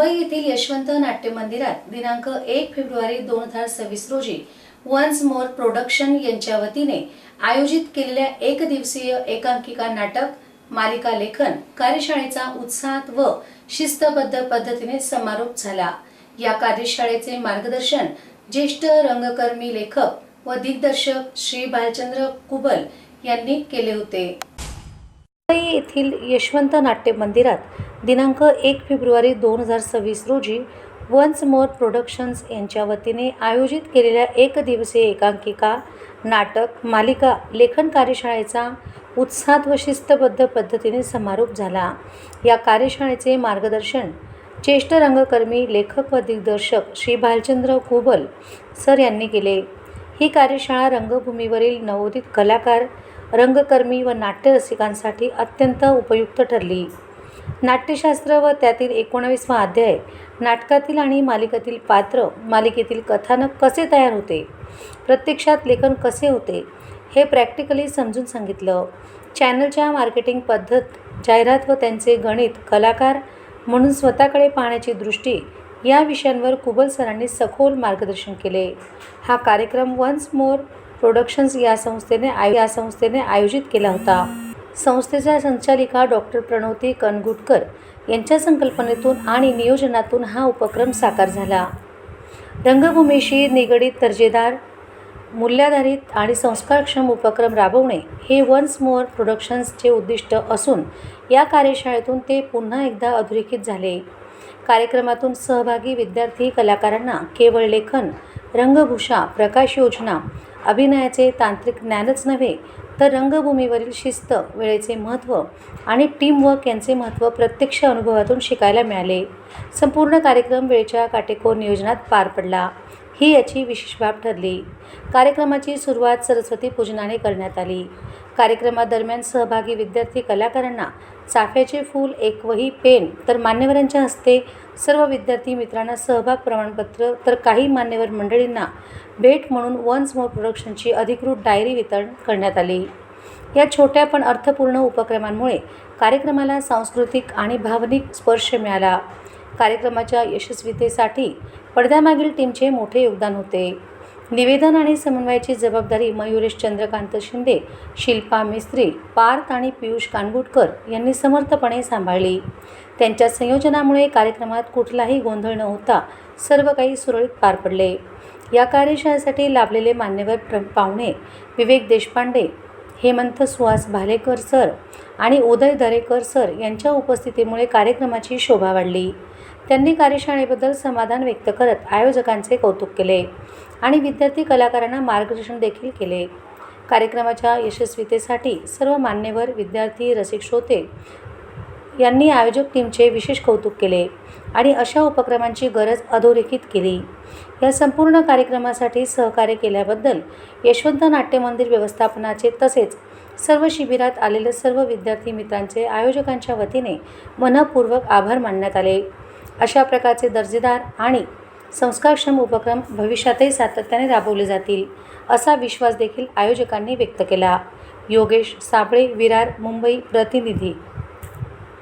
मुंबई येथील यशवंत नाट्य मंदिरात दिनांक 1 फेब्रुवारी 2026 रोजी वन्स मोर प्रोडक्शन यांच्या वतीने आयोजित केलेल्या एक दिवसीय एकांकिका नाटक मालिका लेखन कार्यशाळेचा उत्साहात व शिस्तबद्ध पद्धतीने समारोप झाला। या कार्यशाळेचे मार्गदर्शन ज्येष्ठ रंगकर्मी लेखक व दिग्दर्शक श्री भालचंद्र कुबल यांनी केले होते। मुंबई येथील यशवंत नाट्य मंदिरात दिनांक 1 फेब्रुवारी 2026 रोजी वन्स मोर प्रोडक्शन्स यांच्या वतीने आयोजित केलेल्या एक दिवसीय एकांकिका नाटक मालिका लेखन कार्यशाळेचा उत्साहात व शिस्तबद्ध पद्धतीने समारोप झाला। या कार्यशाळेचे मार्गदर्शन ज्येष्ठ रंगकर्मी लेखक व दिग्दर्शक श्री भालचंद्र कुबल सर यांनी केले। ही कार्यशाळा रंगभूमीवरील नवोदित कलाकार, रंगकर्मी व नाट्यरसिकांसाठी अत्यंत उपयुक्त ठरली। नाट्यशास्त्र व त्यातील 19वा अध्याय, नाटकातील आणि मालिकेतील पात्र, मालिकेतील कथानक कसे तयार होते, प्रत्यक्षात लेखन कसे होते हे प्रॅक्टिकली समजून सांगितलं। चॅनलच्या मार्केटिंग पद्धत, जाहिरात व त्यांचे गणित, कलाकार म्हणून स्वतःकडे पाहण्याची दृष्टी या विषयांवर कुबल सरांनी सखोल मार्गदर्शन केले। हा कार्यक्रम वन्स मोर प्रोडक्शन्स या संस्थेने आयोजित केला होता। संस्थेच्या संचालिका डॉक्टर प्रणवती कनगुटकर यांच्या संकल्पनेतून आणि नियोजनातून हा उपक्रम साकार झाला। रंगभूमीशी निगडीत दर्जेदार, मूल्याधारित आणि संस्कारक्षम उपक्रम राबवणे हे वन्स मोर प्रोडक्शन्सचे उद्दिष्ट असून या कार्यशाळेतून ते पुन्हा एकदा अधोरेखित झाले। कार्यक्रमातून सहभागी विद्यार्थी कलाकारांना केवळ लेखन, रंगभूषा, प्रकाश योजना, अभिनयाचे तांत्रिक ज्ञानच नव्हे तर रंगभूमीवरील शिस्त, वेळेचे महत्त्व आणि टीमवर्क यांचे महत्त्व प्रत्यक्ष अनुभवातून शिकायला मिळाले। संपूर्ण कार्यक्रम वेळेच्या काटेकोर नियोजनात पार पडला, ही याची विशेष बाब ठरली। कार्यक्रमाची सुरुवात सरस्वती पूजनाने करण्यात आली। कार्यक्रमादरम्यान सहभागी विद्यार्थी कलाकारांना चाफ्याचे फूल, एक वही, पेन, तर मान्यवरांच्या हस्ते सर्व विद्यार्थी मित्रांना सहभाग प्रमाणपत्र, तर काही मान्यवर मंडळींना भेट म्हणून वन्स मोर प्रोडक्शनची अधिकृत डायरी वितरण करण्यात आली। या छोट्या पण अर्थपूर्ण उपक्रमांमुळे कार्यक्रमाला सांस्कृतिक आणि भावनिक स्पर्श मिळाला। कार्यक्रमाच्या यशस्वीतेसाठी पडद्यामागील टीमचे मोठे योगदान होते। निवेदन आणि समन्वयाची जबाबदारी मयुरेश चंद्रकांत शिंदे, शिल्पा मिस्त्री, पार्थ आणि पियुष कानगुटकर यांनी समर्थपणे सांभाळली। त्यांच्या संयोजनामुळे कार्यक्रमात कुठलाही गोंधळ न होता सर्व काही सुरळीत पार पडले। या कार्यशाळेसाठी लाभलेले मान्यवर पाहुणे विवेक देशपांडे, हेमंत सुहास भालेकर सर आणि उदय दरेकर सर यांच्या उपस्थितीमुळे कार्यक्रमाची शोभा वाढली। त्यांनी कार्यशाळेबद्दल समाधान व्यक्त करत आयोजकांचे कौतुक केले आणि विद्यार्थी कलाकारांना मार्गदर्शन देखील केले। कार्यक्रमाच्या यशस्वीतेसाठी सर्व मान्यवर, विद्यार्थी, रसिक, श्रोते यांनी आयोजक टीमचे विशेष कौतुक केले आणि अशा उपक्रमांची गरज अधोरेखित केली। या संपूर्ण कार्यक्रमासाठी सहकार्य केल्याबद्दल यशवंत नाट्य मंदिर व्यवस्थापनाचे तसेच सर्व शिबिरात आलेले सर्व विद्यार्थी मित्रांचे आयोजकांच्या वतीने मनःपूर्वक आभार मानण्यात आले। अशा प्रकारचे दर्जेदार आणि संस्कारक्षम उपक्रम भविष्यातही सातत्याने राबवले जातील असा विश्वास देखील आयोजकांनी व्यक्त केला। योगेश साबळे, विरार, मुंबई प्रतिनिधी।